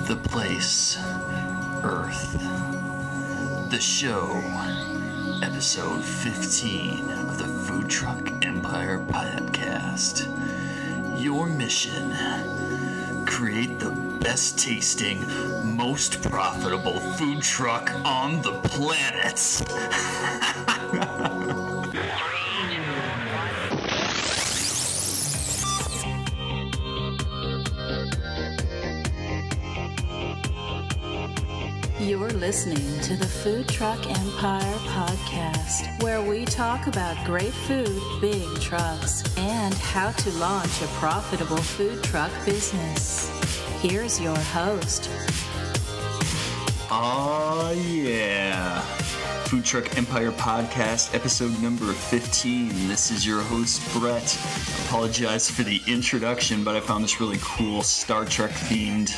The place, Earth. The show, episode 15 of the Food Truck Empire podcast. Your mission, create the best tasting, most profitable food truck on the planet. You're listening to the Food Truck Empire podcast, where we talk about great food, big trucks, and how to launch a profitable food truck business. Here's your host. Oh yeah. Food Truck Empire podcast, episode number 15. This is your host, Brett. Apologize for the introduction, but I found this really cool Star Trek themed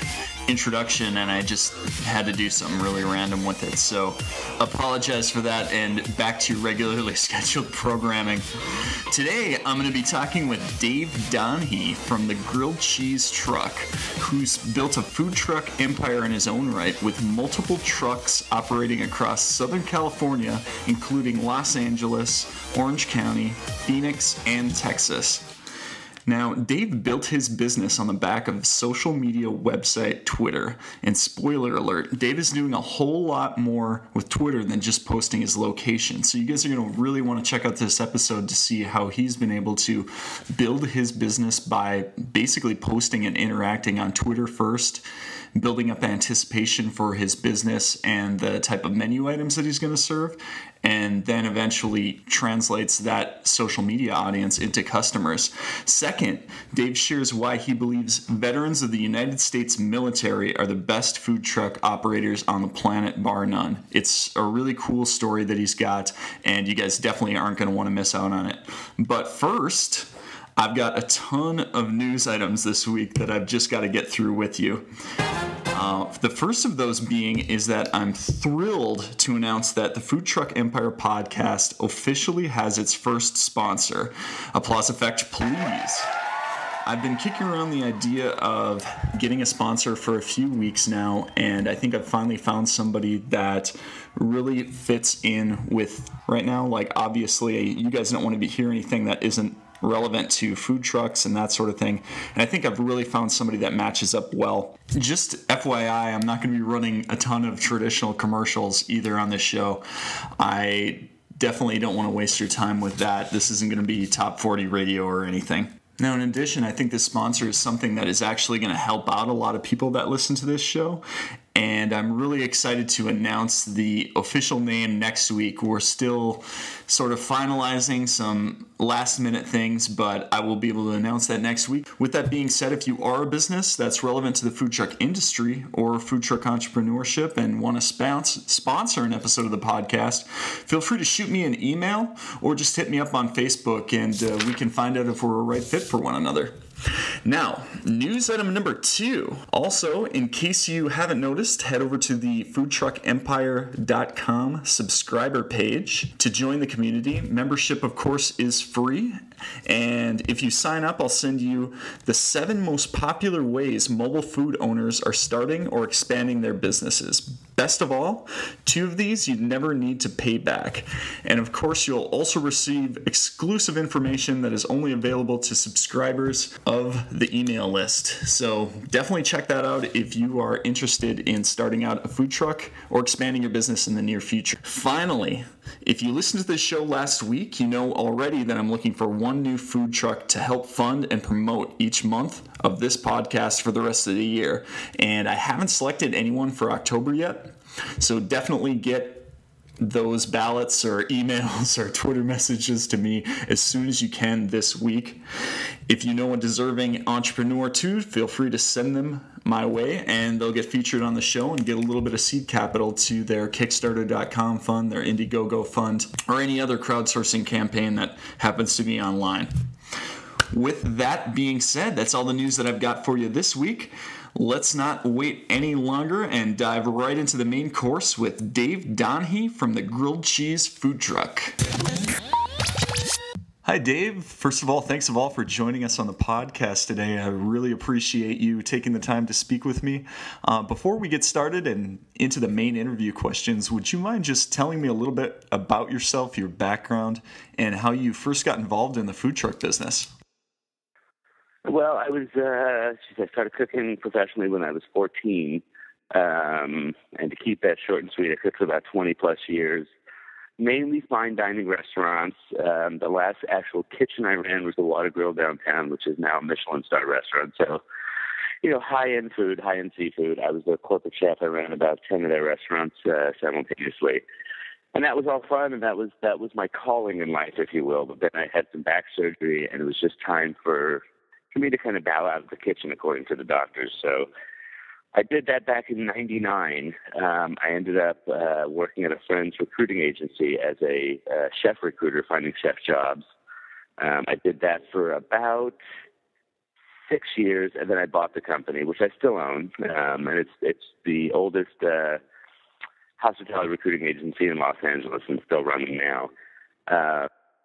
introduction and I just had to do something really random with it. So apologize for that, and back to regularly scheduled programming. Today I'm going to be talking with Dave Danhi from the Grilled Cheese Truck, who's built a food truck empire in his own right with multiple trucks operating across Southern California, including Los Angeles, Orange County, Phoenix, and Texas. Now, Dave built his business on the back of social media website Twitter, and spoiler alert, Dave is doing a whole lot more with Twitter than just posting his location. So you guys are going to really want to check out this episode to see how he's been able to build his business by basically posting and interacting on Twitter first, building up anticipation for his business and the type of menu items that he's going to serve, and then eventually translates that social media audience into customers. Second, Dave shares why he believes veterans of the United States military are the best food truck operators on the planet, bar none. It's a really cool story that he's got, and you guys definitely aren't going to want to miss out on it. But first, I've got a ton of news items this week that I've just got to get through with you. The first of those being is that I'm thrilled to announce that the Food Truck Empire podcast officially has its first sponsor. Applause effect, please. I've been kicking around the idea of getting a sponsor for a few weeks now, and I think I've finally found somebody that really fits in with right now. Like, obviously, you guys don't want to hear anything that isn't relevant to food trucks and that sort of thing. And I think I've really found somebody that matches up well. Just FYI, I'm not going to be running a ton of traditional commercials either on this show. I definitely don't want to waste your time with that. This isn't going to be top 40 radio or anything. Now, in addition, I think this sponsor is something that is actually going to help out a lot of people that listen to this show. And I'm really excited to announce the official name next week. We're still sort of finalizing some last minute things, but I will be able to announce that next week. With that being said, if you are a business that's relevant to the food truck industry or food truck entrepreneurship and want to sponsor an episode of the podcast, feel free to shoot me an email or just hit me up on Facebook, and we can find out if we're a right fit for one another. Now, news item number 2. Also, in case you haven't noticed, head over to the foodtruckempire.com subscriber page to join the community. Membership, of course, is free. And if you sign up, I'll send you the 7 most popular ways mobile food owners are starting or expanding their businesses. Best of all, 2 of these you never need to pay back. And of course, you'll also receive exclusive information that is only available to subscribers of the email list. So definitely check that out if you are interested in starting out a food truck or expanding your business in the near future. Finally, if you listened to this show last week, you know already that I'm looking for one new food truck to help fund and promote each month of this podcast for the rest of the year. And I haven't selected anyone for October yet, so definitely get those ballots or emails or Twitter messages to me as soon as you can this week. If you know a deserving entrepreneur too, feel free to send them my way, and they'll get featured on the show and get a little bit of seed capital to their Kickstarter.com fund, their Indiegogo fund, or any other crowdsourcing campaign that happens to be online. With that being said, that's all the news that I've got for you this week. Let's not wait any longer and dive right into the main course with Dave Danhi from the Grilled Cheese Food Truck. Hi, Dave. First of all, thanks for joining us on the podcast today. I really appreciate you taking the time to speak with me. Before we get started and into the main interview questions, would you mind just telling me a little bit about yourself, your background, and how you first got involved in the food truck business? Well, I started cooking professionally when I was 14. And to keep that short and sweet, I cooked for about 20 plus years. Mainly fine dining restaurants. The last actual kitchen I ran was the Water Grill downtown, which is now a Michelin star restaurant. So, high-end food, high-end seafood. I was the corporate chef. I ran about 10 of their restaurants simultaneously. And that was all fun, and that was my calling in life, if you will. But then I had some back surgery, and it was just time for me to kind of bow out of the kitchen, according to the doctors. So I did that back in '99. I ended up working at a friend's recruiting agency as a chef recruiter, finding chef jobs. I did that for about 6 years, and then I bought the company, which I still own. And it's the oldest hospitality recruiting agency in Los Angeles and still running now.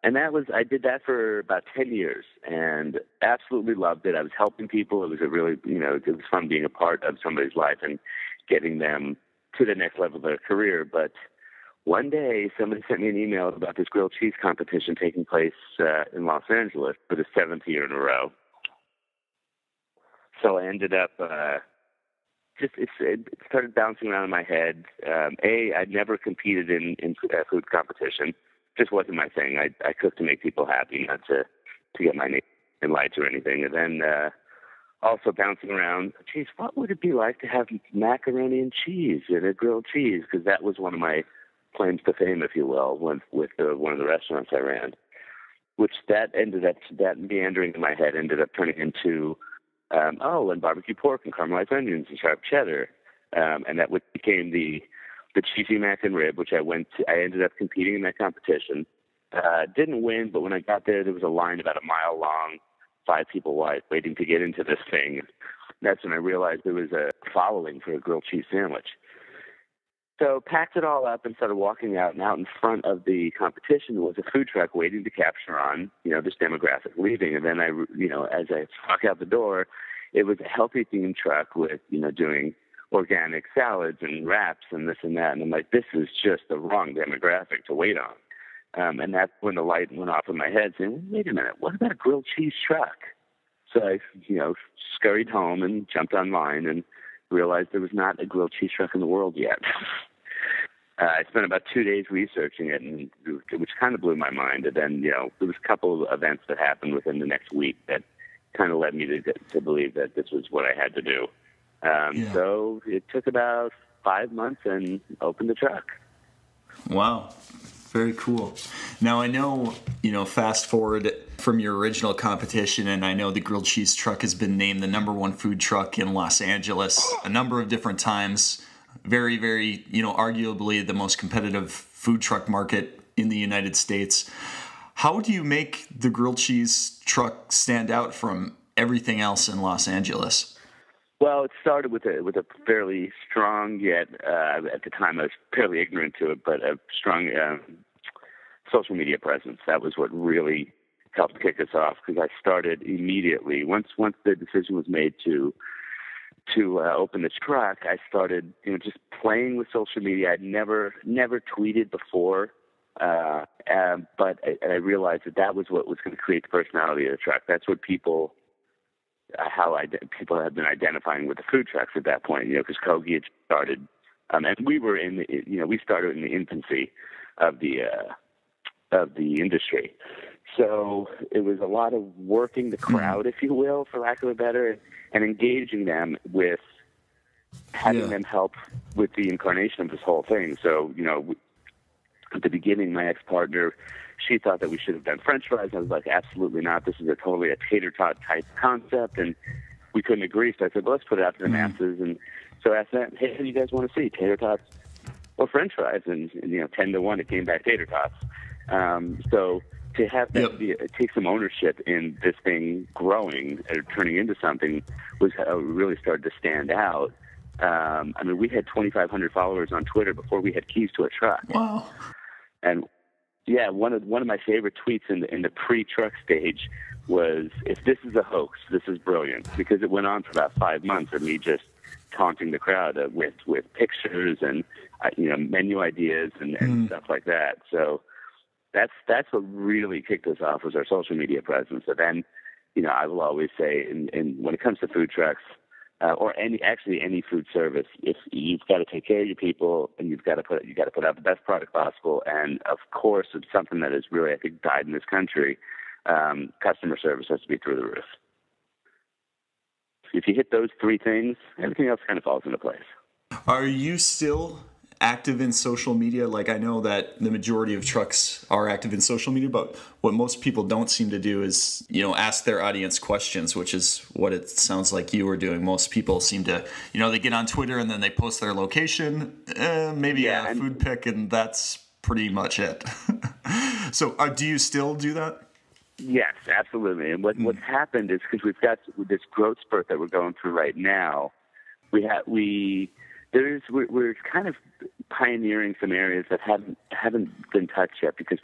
And I did that for about 10 years and absolutely loved it. I was helping people. It was it was fun being a part of somebody's life and getting them to the next level of their career. But one day somebody sent me an email about this grilled cheese competition taking place in Los Angeles for the 7th year in a row. So I ended up, it started bouncing around in my head. I'd never competed in food competition. Just wasn't my thing. I cooked to make people happy, not to get my name in lights or anything. And then also bouncing around, geez, what would it be like to have macaroni and cheese and a grilled cheese? Because that was one of my claims to fame, if you will, with one of the restaurants I ran. Which that meandering in my head ended up turning into, and barbecue pork and caramelized onions and sharp cheddar. And that became the cheesy mac and rib, which I ended up competing in that competition. Didn't win, but when I got there was a line about a mile long, 5 people wide, waiting to get into this thing. That's when I realized there was a following for a grilled cheese sandwich. So packed it all up and started walking out, and out in front of the competition was a food truck waiting to capture on, this demographic leaving. And then as I walk out the door, it was a healthy themed truck with, doing organic salads and wraps and this and that. And I'm like, this is just the wrong demographic to wait on. And that's when the light went off in my head saying, wait a minute, what about a grilled cheese truck? So I, scurried home and jumped online and realized there was not a grilled cheese truck in the world yet. I spent about 2 days researching it, which kind of blew my mind. And then, there was a couple of events that happened within the next week that kind of led me to believe that this was what I had to do. So it took about 5 months and opened the truck. Wow. Very cool. Now, I know, fast forward from your original competition, and I know the grilled cheese truck has been named the #1 food truck in Los Angeles a number of different times. Very, very, arguably the most competitive food truck market in the United States. How do you make the grilled cheese truck stand out from everything else in Los Angeles? Well, it started with a fairly strong, yet at the time I was fairly ignorant to it, but a strong social media presence. That was what really helped kick us off, because I started immediately once the decision was made to open this truck. I started just playing with social media. I'd never tweeted before, but I realized that was what was going to create the personality of the truck. That's what people had been identifying with the food trucks at that point, because Kogi had started, and we were we started in the infancy of the industry. So it was a lot of working the crowd, if you will, for lack of a better, and engaging them with having them help with the incarnation of this whole thing. So, at the beginning, my ex-partner, she thought that we should have done French fries. I was like, absolutely not. This is totally a tater tot type concept, and we couldn't agree. So I said, well, let's put it out to the masses. And so I asked them, hey, what do you guys want to see, tater tots or French fries? And 10-1, it came back tater tots. So to have that take some ownership in this thing growing or turning into something was how it really started to stand out. We had 2,500 followers on Twitter before we had keys to a truck. Wow. And Yeah, one of my favorite tweets in the pre-truck stage was, "If this is a hoax, this is brilliant," because it went on for about 5 months of me just taunting the crowd with pictures and menu ideas and stuff like that. So that's what really kicked us off, was our social media presence. So then, I will always say, in when it comes to food trucks, or any food service, if you've got to take care of your people and you've got to put out the best product possible, and of course it's something that has really, I think, died in this country. Customer service has to be through the roof. If you hit those 3 things, everything else kind of falls into place. Are you still active in social media? Like, I know that the majority of trucks are active in social media, but what most people don't seem to do is, ask their audience questions, which is what it sounds like you were doing. Most people seem to, they get on Twitter and then they post their location, maybe a food pic, and that's pretty much it. So do you still do that? Yes, absolutely. And what's happened is, because we've got this growth spurt that we're going through right now, we're kind of pioneering some areas that haven't been touched yet, because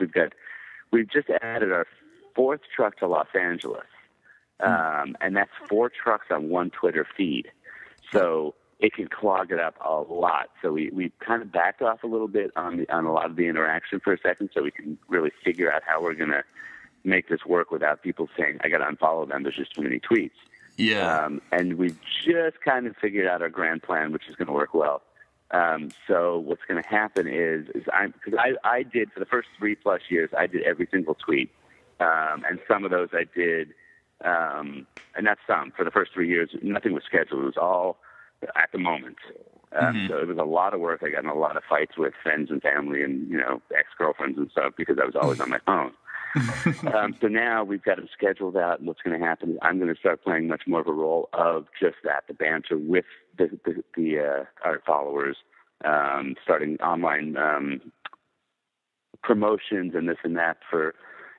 we've just added our 4th truck to Los Angeles, and that's 4 trucks on one Twitter feed, so it can clog it up a lot. So we kind of backed off a little bit on a lot of the interaction for a second, so we can really figure out how we're going to make this work without people saying, "I got to unfollow them, there's just too many tweets." Yeah. And we've just kind of figured out our grand plan, which is going to work well. So what's going to happen is I did, for the first 3+ years, I did every single tweet. And some of those I did, and not some, for the first 3 years, nothing was scheduled. It was all at the moment. So it was a lot of work. I got in a lot of fights with friends and family and, ex-girlfriends and stuff, because I was always on my phone. So now we've got them scheduled out, and what's going to happen is I'm going to start playing much more of a role of just that, the banter with our followers, starting online promotions and this and that for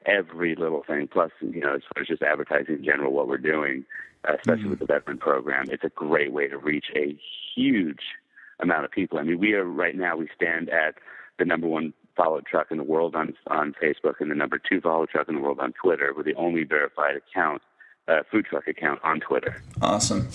every little thing. Plus, as far as just advertising in general, what we're doing, especially with the veteran program, it's a great way to reach a huge amount of people. I mean, we stand at the number 1 followed truck in the world on Facebook, and the number 2 followed truck in the world on Twitter. We're the only verified food truck account on Twitter. Awesome.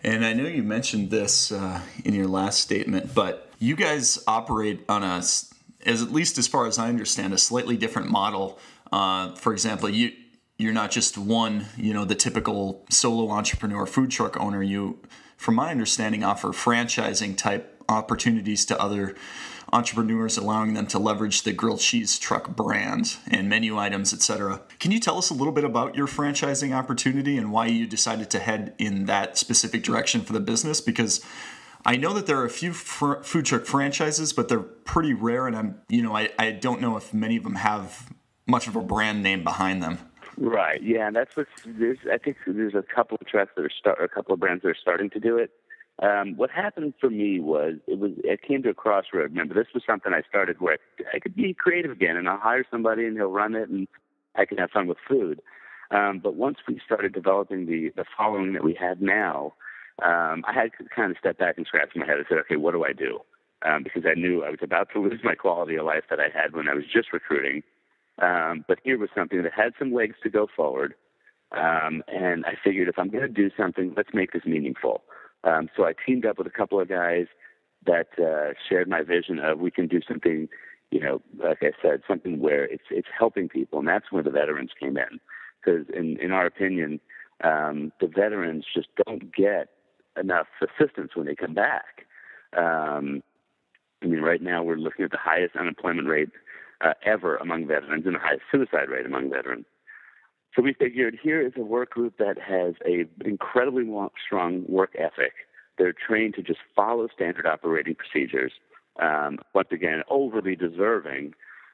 And I know you mentioned this in your last statement, but you guys operate on at least as far as I understand, a slightly different model. For example, you're not just one, the typical solo entrepreneur food truck owner. You, from my understanding, offer franchising type opportunities to other entrepreneurs, allowing them to leverage the grilled cheese truck brand and menu items, etc. Can you tell us a little bit about your franchising opportunity and why you decided to head in that specific direction for the business? Because I know that there are a few food truck franchises, but they're pretty rare, and I don't know if many of them have much of a brand name behind them. Right. Yeah, and that's I think there's a couple of trucks a couple of brands that are starting to do it. What happened for me was it came to a crossroad. Remember, this was something I started where I could be creative again, and I'll hire somebody and he'll run it, and I can have fun with food. But once we started developing the following that we have now, I had to kind of step back and scratch my head and say, okay, what do I do? Because I knew I was about to lose my quality of life that I had when I was just recruiting. But here was something that had some legs to go forward. And I figured, if I'm going to do something, let's make this meaningful. So I teamed up with a couple of guys that shared my vision of, we can do something, like I said, something where it's helping people. And that's where the veterans came in. Because in our opinion, the veterans just don't get enough assistance when they come back. Right now we're looking at the highest unemployment rate ever among veterans, and the highest suicide rate among veterans. So we figured, here is a work group that has a incredibly strong work ethic. They're trained to just follow standard operating procedures. Once again, overly deserving,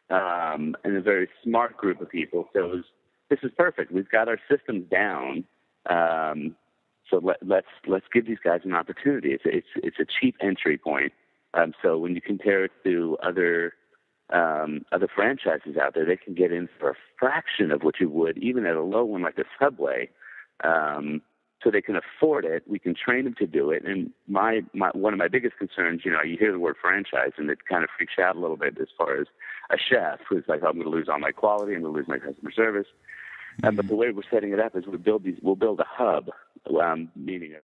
and a very smart group of people. So this is perfect. We've got our systems down. So let's give these guys an opportunity. It's a cheap entry point. So when you compare it to other franchises out there, they can get in for a fraction of what you would, even at a low one like a Subway. so they can afford it. We can train them to do it. And one of my biggest concerns, you hear the word franchise and it kind of freaks you out a little bit as far as a chef who's like, I'm going to lose all my quality, I'm going to lose my customer service. But the way we're setting it up is we'll build a hub, meaning